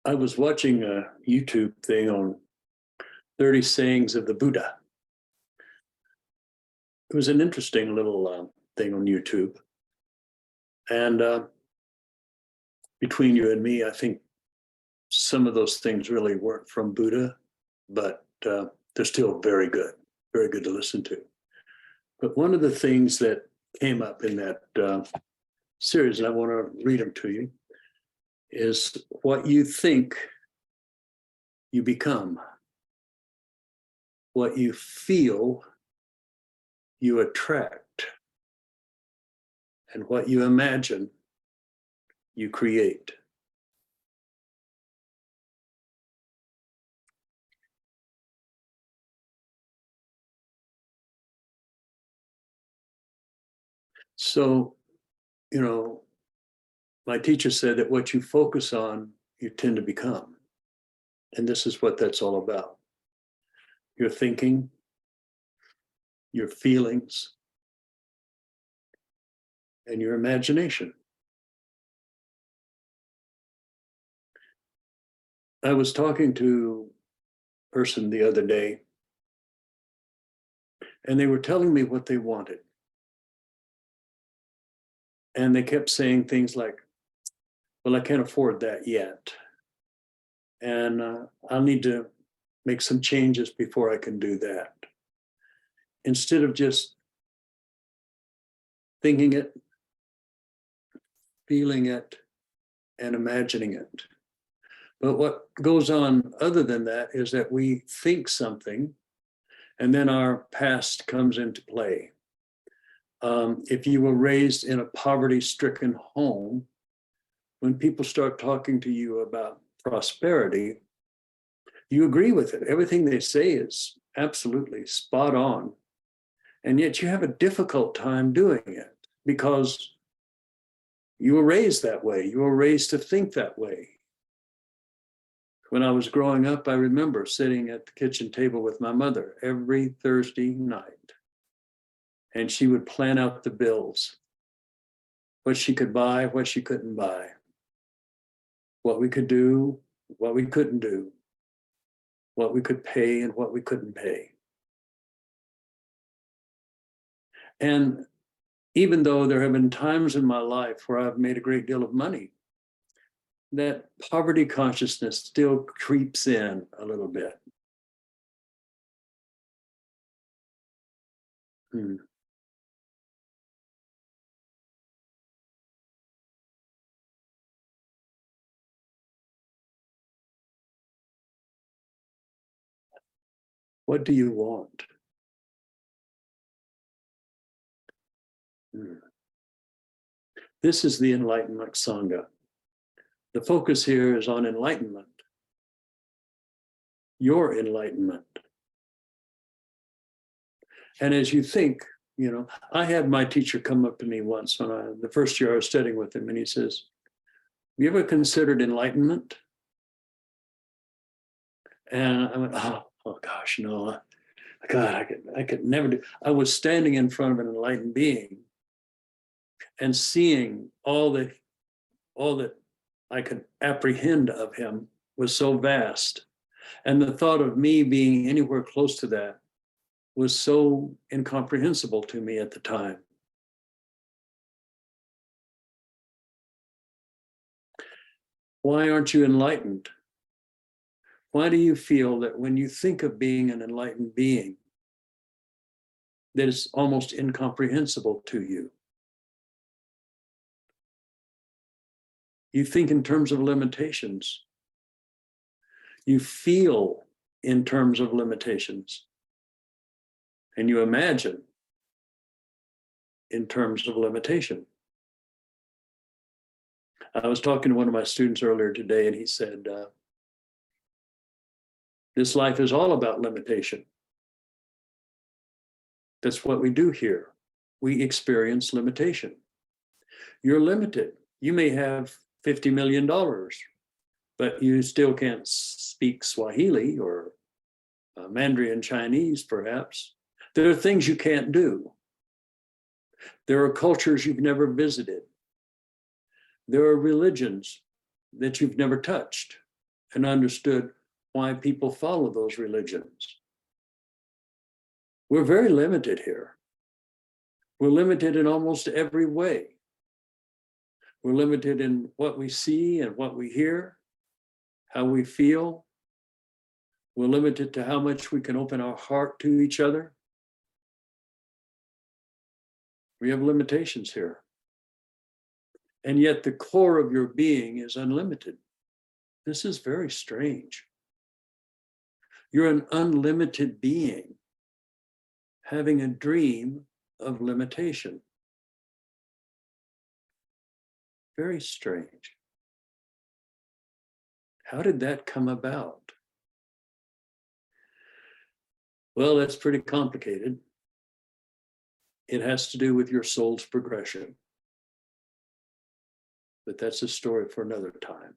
I was watching a YouTube thing on 30 sayings of the Buddha. It was an interesting little thing on YouTube. And between you and me, I think some of those things really weren't from Buddha, but they're still very good to listen to. But one of the things that came up in that series, and I want to read them to you, is what you think you become. What you feel, you attract. And what you imagine, you create. So, my teacher said that what you focus on, you tend to become. And this is what that's all about. Your thinking, your feelings, and your imagination. I was talking to a person the other day, and they were telling me what they wanted. And they kept saying things like, well, I can't afford that yet. And I'll need to make some changes before I can do that. Instead of just thinking it, feeling it, and imagining it. But what goes on other than that is that we think something, and then our past comes into play. If you were raised in a poverty-stricken home, when people start talking to you about prosperity, you agree with it. Everything they say is absolutely spot on. And yet you have a difficult time doing it because you were raised that way. You were raised to think that way. When I was growing up, I remember sitting at the kitchen table with my mother every Thursday night. And she would plan out the bills, what she could buy, what she couldn't buy, what we could do, what we couldn't do, what we could pay and what we couldn't pay. And even though there have been times in my life where I've made a great deal of money, that poverty consciousness still creeps in a little bit. What do you want? This is the Enlightenment Sangha. The focus here is on enlightenment, your enlightenment. And as you think, I had my teacher come up to me once when the first year I was studying with him, and he says, have you ever considered enlightenment? And I went, oh gosh, no. God, I could never do. I was standing in front of an enlightened being and seeing all that I could apprehend of him was so vast. And the thought of me being anywhere close to that was so incomprehensible to me at the time. Why aren't you enlightened? Why do you feel that when you think of being an enlightened being, that it's almost incomprehensible to you? You think in terms of limitations. You feel in terms of limitations. And you imagine in terms of limitation. I was talking to one of my students earlier today, and he said, this life is all about limitation. That's what we do here. We experience limitation. You're limited. You may have $50 million, but you still can't speak Swahili or Mandarin Chinese, perhaps. There are things you can't do. There are cultures you've never visited. There are religions that you've never touched. and understood why people follow those religions. We're very limited here. We're limited in almost every way. We're limited in what we see and what we hear, how we feel. We're limited to how much we can open our heart to each other. We have limitations here. And yet the core of your being is unlimited. This is very strange. You're an unlimited being having a dream of limitation. Very strange. How did that come about? Well, that's pretty complicated. It has to do with your soul's progression. But that's a story for another time.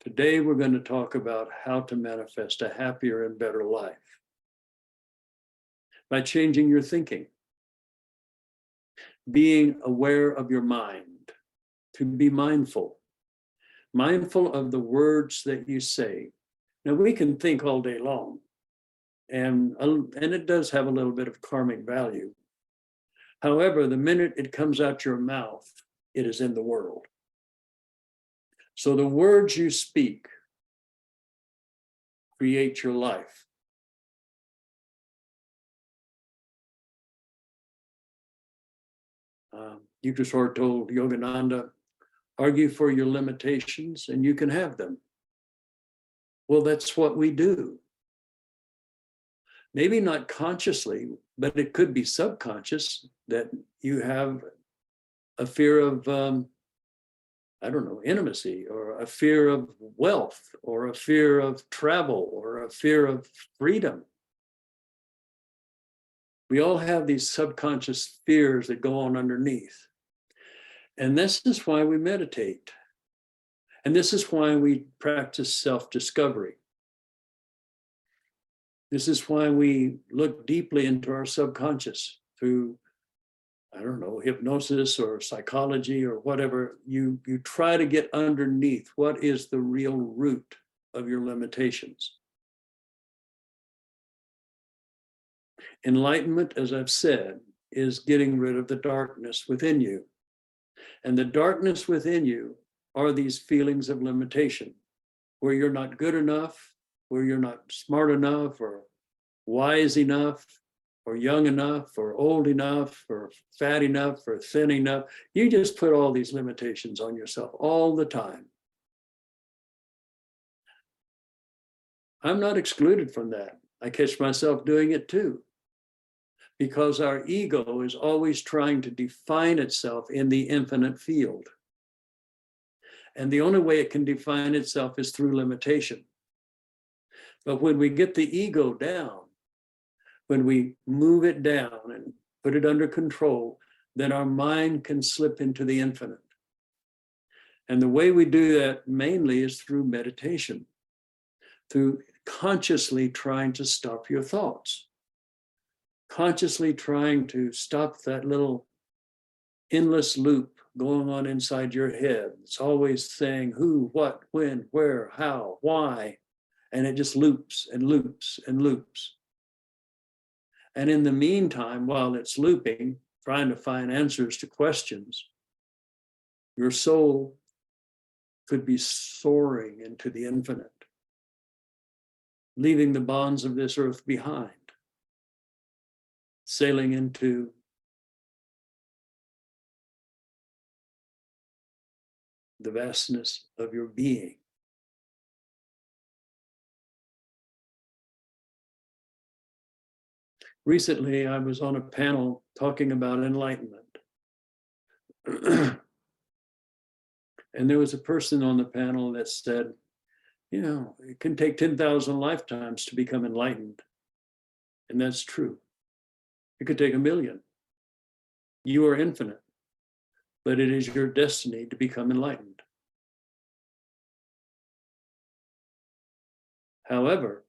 Today, we're going to talk about how to manifest a happier and better life by changing your thinking, being aware of your mind, to be mindful of the words that you say. Now, we can think all day long, and it does have a little bit of karmic value. However, the minute it comes out your mouth, it is in the world. So the words you speak create your life. Yuktaswar told Yogananda, argue for your limitations and you can have them. Well, that's what we do. Maybe not consciously, but it could be subconscious that you have a fear of, intimacy, or a fear of wealth, or a fear of travel, or a fear of freedom. We all have these subconscious fears that go on underneath. And this is why we meditate. And this is why we practice self-discovery. This is why we look deeply into our subconscious through, hypnosis or psychology or whatever. You try to get underneath what is the real root of your limitations. Enlightenment, as I've said, is getting rid of the darkness within you. And the darkness within you are these feelings of limitation, where you're not good enough, where you're not smart enough, or wise enough, or young enough, or old enough, or fat enough, or thin enough. You just put all these limitations on yourself all the time. I'm not excluded from that. I catch myself doing it too. Because our ego is always trying to define itself in the infinite field. And the only way it can define itself is through limitation. But when we get the ego down, when we move it down and put it under control, then our mind can slip into the infinite. And the way we do that mainly is through meditation, through consciously trying to stop your thoughts. Consciously trying to stop that little endless loop going on inside your head. It's always saying who, what, when, where, how, why, and it just loops and loops and loops. And in the meantime, while it's looping, trying to find answers to questions, your soul could be soaring into the infinite, leaving the bonds of this earth behind, sailing into the vastness of your being. Recently, I was on a panel talking about enlightenment. And there was a person on the panel that said, it can take 10,000 lifetimes to become enlightened. And that's true. It could take 1,000,000. You are infinite, but it is your destiny to become enlightened. However,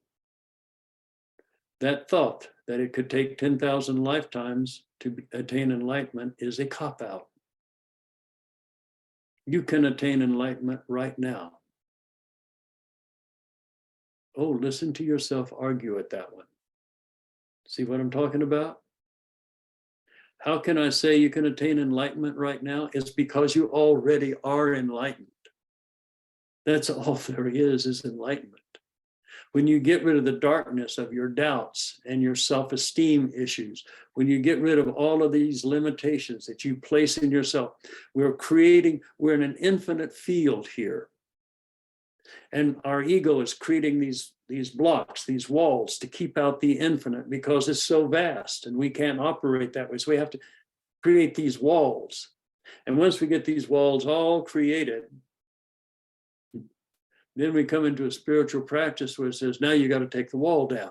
that thought that it could take 10,000 lifetimes to attain enlightenment is a cop-out. You can attain enlightenment right now. Oh, listen to yourself argue at that one. See what I'm talking about? How can I say you can attain enlightenment right now? It's because you already are enlightened. That's all there is enlightenment. When you get rid of the darkness of your doubts and your self-esteem issues, when you get rid of all of these limitations that you place in yourself, we're in an infinite field here. And our ego is creating these blocks, these walls to keep out the infinite because it's so vast and we can't operate that way. So we have to create these walls. And once we get these walls all created, then we come into a spiritual practice where it says, now you got to take the wall down.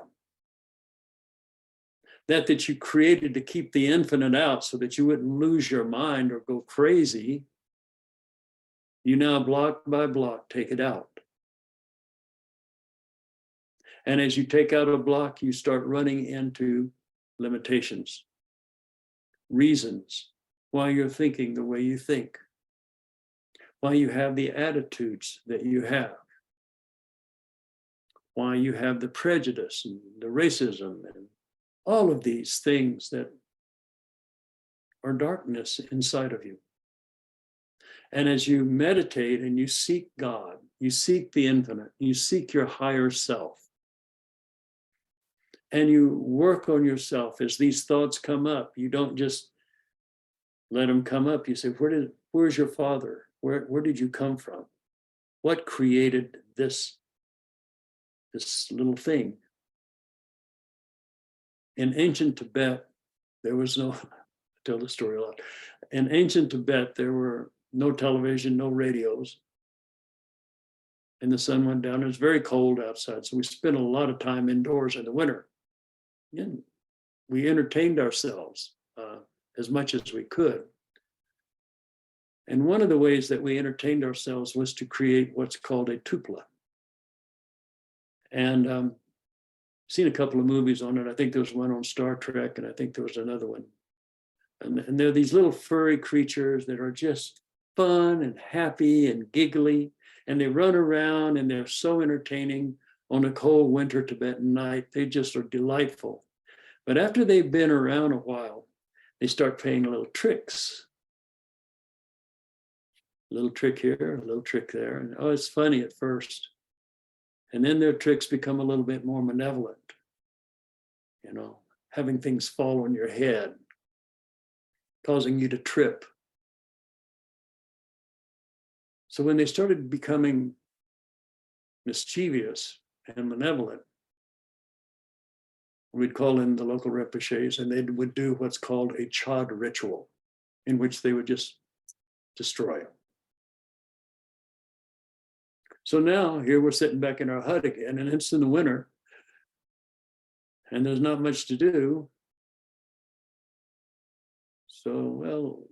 That you created to keep the infinite out so that you wouldn't lose your mind or go crazy, you now block by block take it out. And as you take out a block, you start running into limitations, reasons why you're thinking the way you think, why you have the attitudes that you have, why you have the prejudice and the racism and all of these things that are darkness inside of you. And as you meditate and you seek God, you seek the infinite, you seek your higher self, and you work on yourself as these thoughts come up. You don't just let them come up. You say, where's your father? Where did you come from? What created this little thing? In ancient Tibet, there was no, I tell the story a lot. In ancient Tibet, there were no television, no radios. And the sun went down. It was very cold outside. So we spent a lot of time indoors in the winter. And we entertained ourselves as much as we could. And one of the ways that we entertained ourselves was to create what's called a tupla. And seen a couple of movies on it. I think there was one on Star Trek, and I think there was another one. And they're these little furry creatures that are just fun and happy and giggly. And they run around and they're so entertaining on a cold winter Tibetan night. They just are delightful. But after they've been around a while, they start playing little tricks. A little trick here, a little trick there. And oh, it's funny at first. And then their tricks become a little bit more malevolent. You know, having things fall on your head, causing you to trip. So when they started becoming mischievous and malevolent, we'd call in the local Rinpoches, and they would do what's called a chad ritual, in which they would just destroy them. So now here we're sitting back in our hut again, and it's in the winter, and there's not much to do. So, well,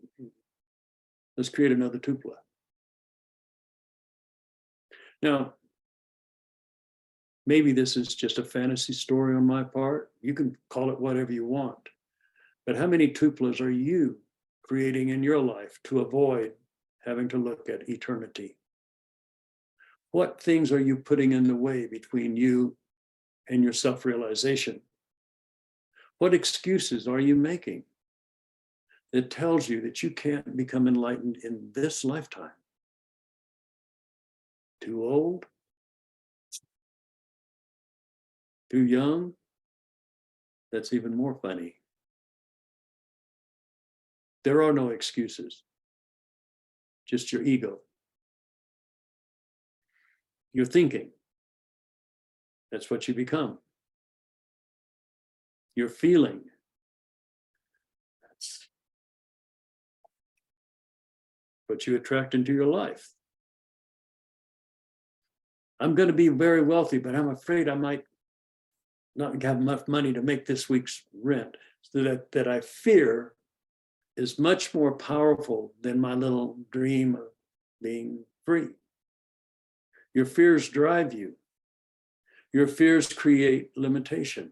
let's create another tupla. Now, maybe this is just a fantasy story on my part. You can call it whatever you want. But how many tuplas are you creating in your life to avoid having to look at eternity? What things are you putting in the way between you and your self-realization? What excuses are you making that tells you that you can't become enlightened in this lifetime? Too old? Too young? That's even more funny. There are no excuses, just your ego. Your thinking, that's what you become. Your feeling, that's what you attract into your life. I'm going to be very wealthy, but I'm afraid I might not have enough money to make this week's rent. So that I fear is much more powerful than my little dream of being free. Your fears drive you. Your fears create limitation.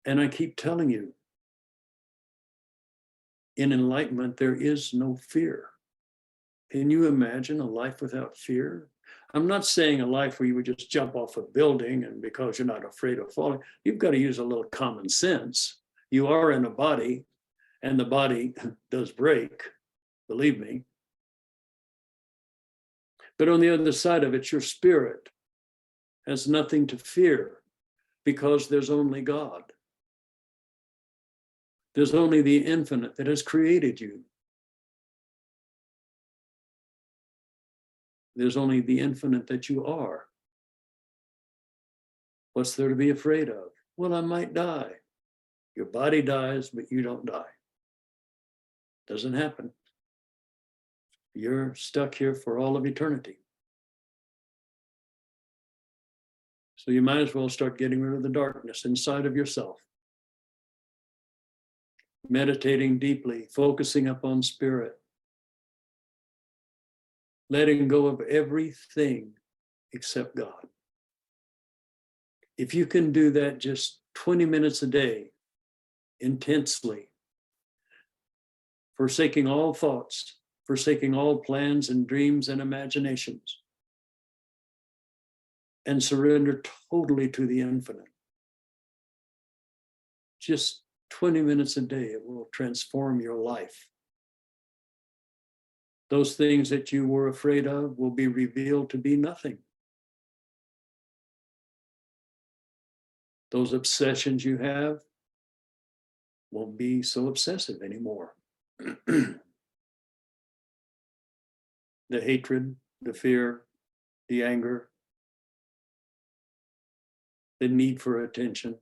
And I keep telling you, in enlightenment, there is no fear. Can you imagine a life without fear? I'm not saying a life where you would just jump off a building and because you're not afraid of falling. You've got to use a little common sense. You are in a body, and the body does break, believe me. But on the other side of it, your spirit has nothing to fear because there's only God. There's only the infinite that has created you. There's only the infinite that you are. What's there to be afraid of? Well, I might die. Your body dies, but you don't die. Doesn't happen. You're stuck here for all of eternity. So you might as well start getting rid of the darkness inside of yourself. Meditating deeply, focusing upon spirit. Letting go of everything except God. If you can do that just 20 minutes a day, intensely, forsaking all thoughts, forsaking all plans and dreams and imaginations, and surrender totally to the infinite. Just 20 minutes a day, it will transform your life. Those things that you were afraid of will be revealed to be nothing. Those obsessions you have won't be so obsessive anymore. The hatred, the fear, the anger, the need for attention.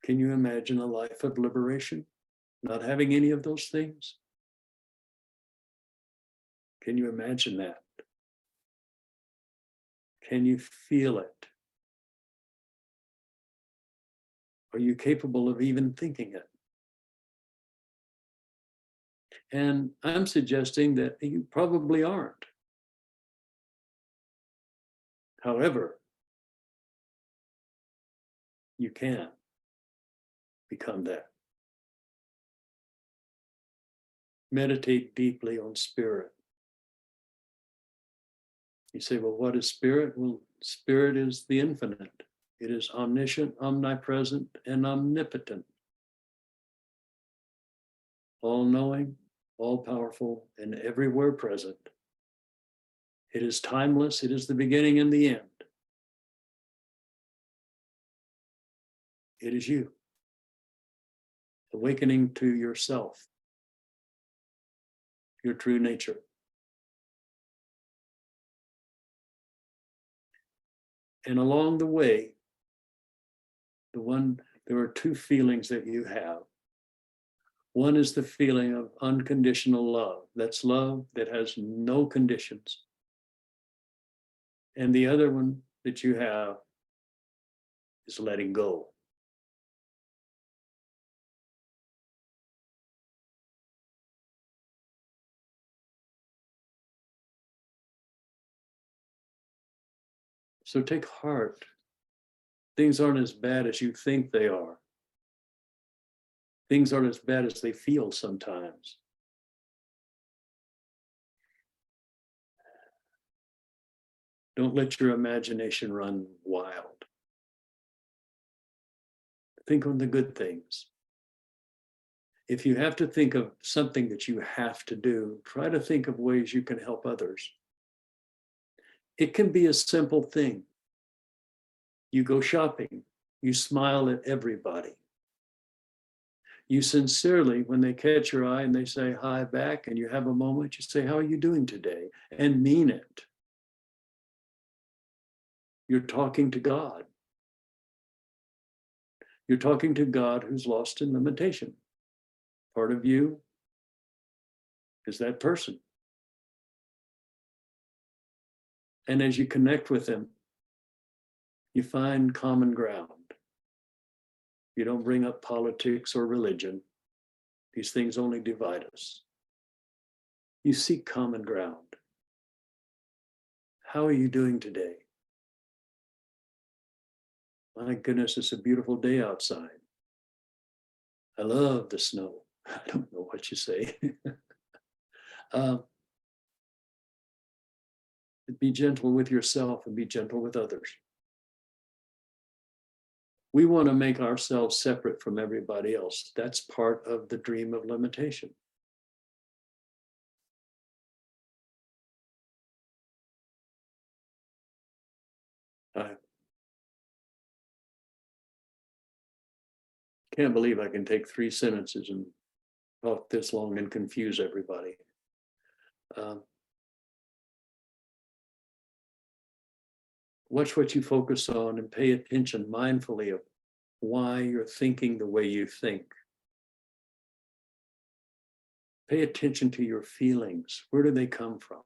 Can you imagine a life of liberation, not having any of those things? Can you imagine that? Can you feel it? Are you capable of even thinking it? And I'm suggesting that you probably aren't. However, you can become that. Meditate deeply on spirit. You say, well, what is spirit? Well, spirit is the infinite. It is omniscient, omnipresent, and omnipotent. All-knowing, all-powerful, and everywhere present. It is timeless. It is the beginning and the end. It is you. Awakening to yourself, your true nature. And along the way, there are two feelings that you have. One is the feeling of unconditional love. That's love that has no conditions. And the other one that you have is letting go. So take heart. Things aren't as bad as you think they are. Things aren't as bad as they feel sometimes. Don't let your imagination run wild. Think on the good things. If you have to think of something that you have to do, try to think of ways you can help others. It can be a simple thing. You go shopping, you smile at everybody. You sincerely, when they catch your eye and they say hi back and you have a moment, you say, how are you doing today? And mean it. You're talking to God. You're talking to God who's lost in limitation. Part of you is that person. And as you connect with him, you find common ground. You don't bring up politics or religion. These things only divide us. You seek common ground. How are you doing today? My goodness, it's a beautiful day outside. I love the snow. I don't know what you say. Uh, be gentle with yourself and be gentle with others. We want to make ourselves separate from everybody else. That's part of the dream of limitation. I can't believe I can take 3 sentences and talk this long and confuse everybody. Watch what you focus on and pay attention mindfully of why you're thinking the way you think. Pay attention to your feelings. Where do they come from?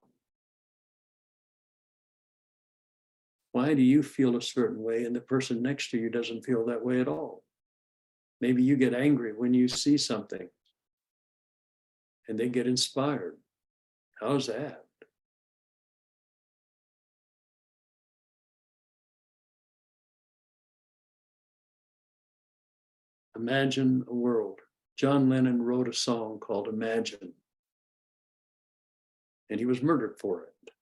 Why do you feel a certain way and the person next to you doesn't feel that way at all? Maybe you get angry when you see something and they get inspired. How's that? Imagine a world. John Lennon wrote a song called Imagine, and he was murdered for it.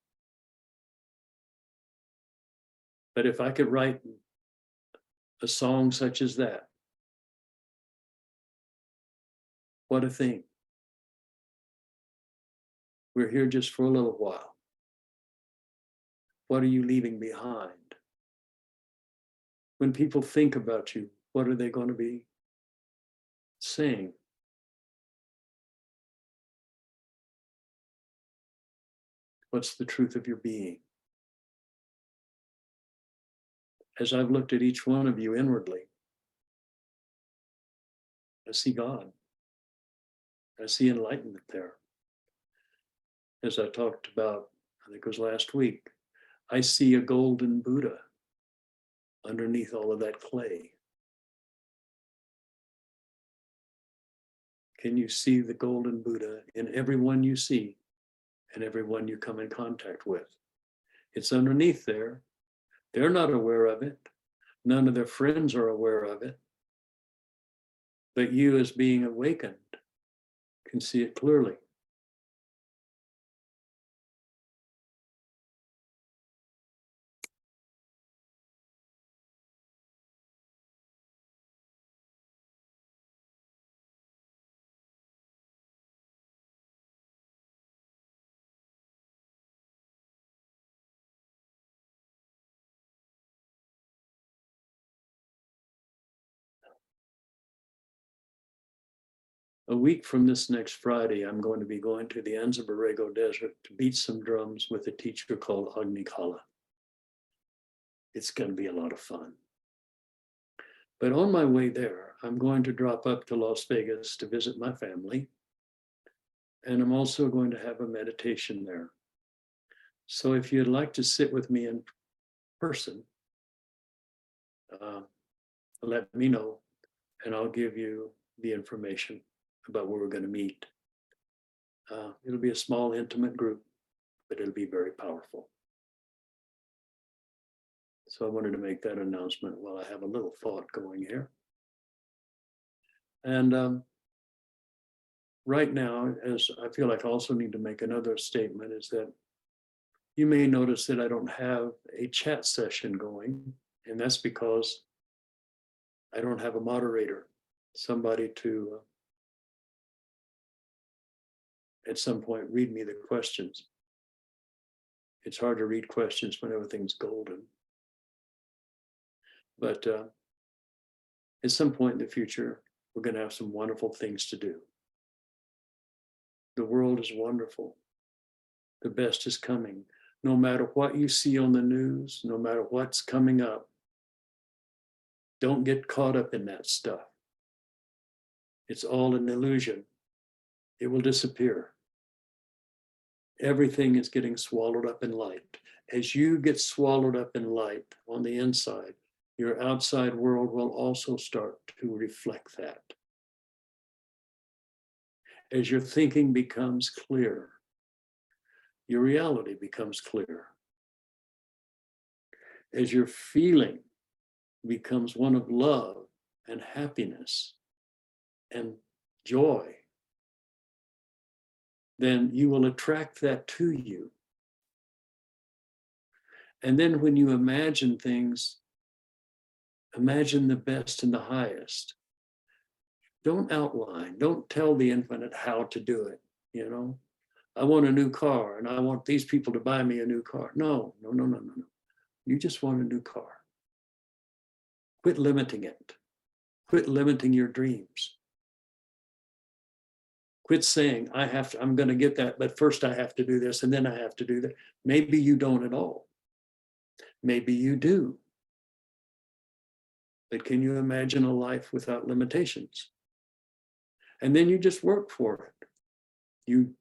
But if I could write a song such as that, what a thing. We're here just for a little while. What are you leaving behind? When people think about you, what are they going to be saying? What's the truth of your being? As I've looked at each one of you inwardly, I see God. I see enlightenment there. As I talked about, I think it was last week, I see a golden Buddha underneath all of that clay. Can you see the golden Buddha in everyone you see and everyone you come in contact with? It's underneath there. They're not aware of it. None of their friends are aware of it. But you, as being awakened, can see it clearly. A week from this next Friday, I'm going to be going to the Anza Borrego Desert to beat some drums with a teacher called Agni Kala. It's going to be a lot of fun. But on my way there, I'm going to drop up to Las Vegas to visit my family. And I'm also going to have a meditation there. So if you'd like to sit with me in person, let me know and I'll give you the information about where we're going to meet. It'll be a small, intimate group, but it'll be very powerful. So I wanted to make that announcement while I have a little thought going here. And right now, as I feel like I also need to make another statement, is that you may notice that I don't have a chat session going, and that's because I don't have a moderator, somebody to at some point read me the questions. It's hard to read questions when everything's golden. But at some point in the future, we're going to have some wonderful things to do. The world is wonderful. The best is coming. No matter what you see on the news, no matter what's coming up, don't get caught up in that stuff. It's all an illusion. It will disappear. Everything is getting swallowed up in light. As you get swallowed up in light on the inside, your outside world will also start to reflect that. As your thinking becomes clear, your reality becomes clear. As your feeling becomes one of love and happiness and joy, then you will attract that to you. And then when you imagine things, imagine the best and the highest. Don't outline, don't tell the infinite how to do it, you know. I want a new car and I want these people to buy me a new car. No. You just want a new car. Quit limiting it. Quit limiting your dreams. Quit saying, I'm going to get that, but first I have to do this and then I have to do that. Maybe you don't at all. Maybe you do. But can you imagine a life without limitations? And then you just work for it. You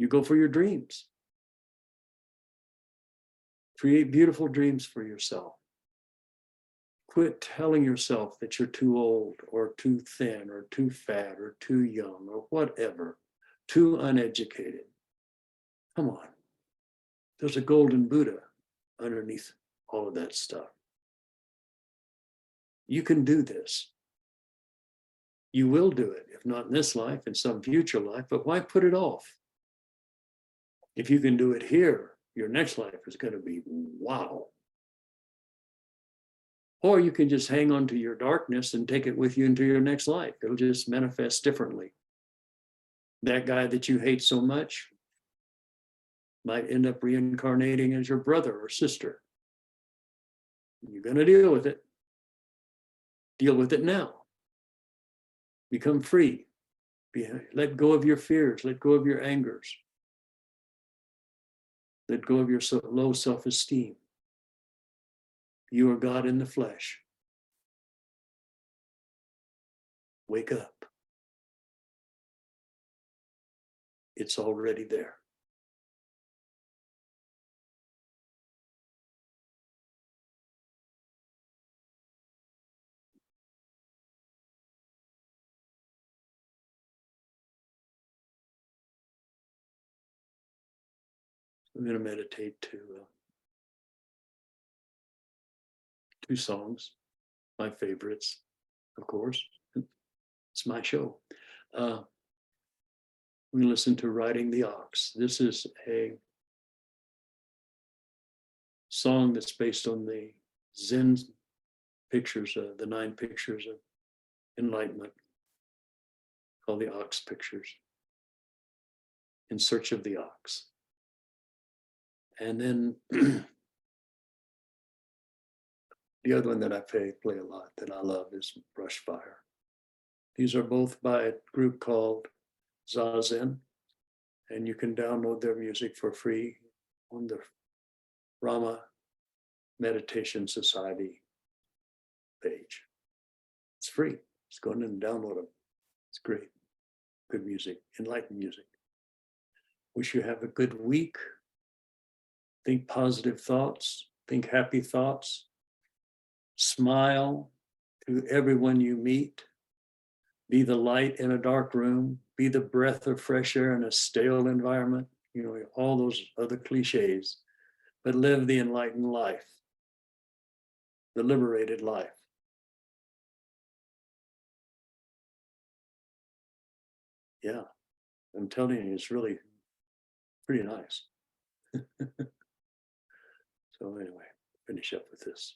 go for your dreams. Create beautiful dreams for yourself. Quit telling yourself that you're too old or too thin or too fat or too young or whatever, too uneducated. Come on. There's a golden Buddha underneath all of that stuff. You can do this. You will do it, if not in this life, in some future life, but why put it off? If you can do it here, your next life is going to be wow. Or you can just hang on to your darkness and take it with you into your next life. It'll just manifest differently. That guy that you hate so much might end up reincarnating as your brother or sister. You're going to deal with it. Deal with it now. Become free. Let go of your fears. Let go of your angers. Let go of your low self-esteem. You are God in the flesh. Wake up. It's already there. I'm going to meditate to two songs, my favorites, of course. It's my show. We listen to Riding the Ox. This is a song that's based on the Zen pictures, the 9 pictures of enlightenment, called the Ox Pictures, In Search of the Ox. And then the other one that I play a lot that I love is Brush Fire. These are both by a group called Zazen, and you can download their music for free on the Rama Meditation Society page. It's free. Just go in and download them. It's great. Good music, enlightened music. Wish you have a good week. Think positive thoughts. Think happy thoughts. Smile to everyone you meet. Be the light in a dark room. Be the breath of fresh air in a stale environment. You know, all those other cliches. But live the enlightened life. The liberated life. Yeah, I'm telling you, it's really pretty nice. So anyway, finish up with this.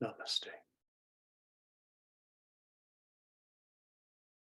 Namaste.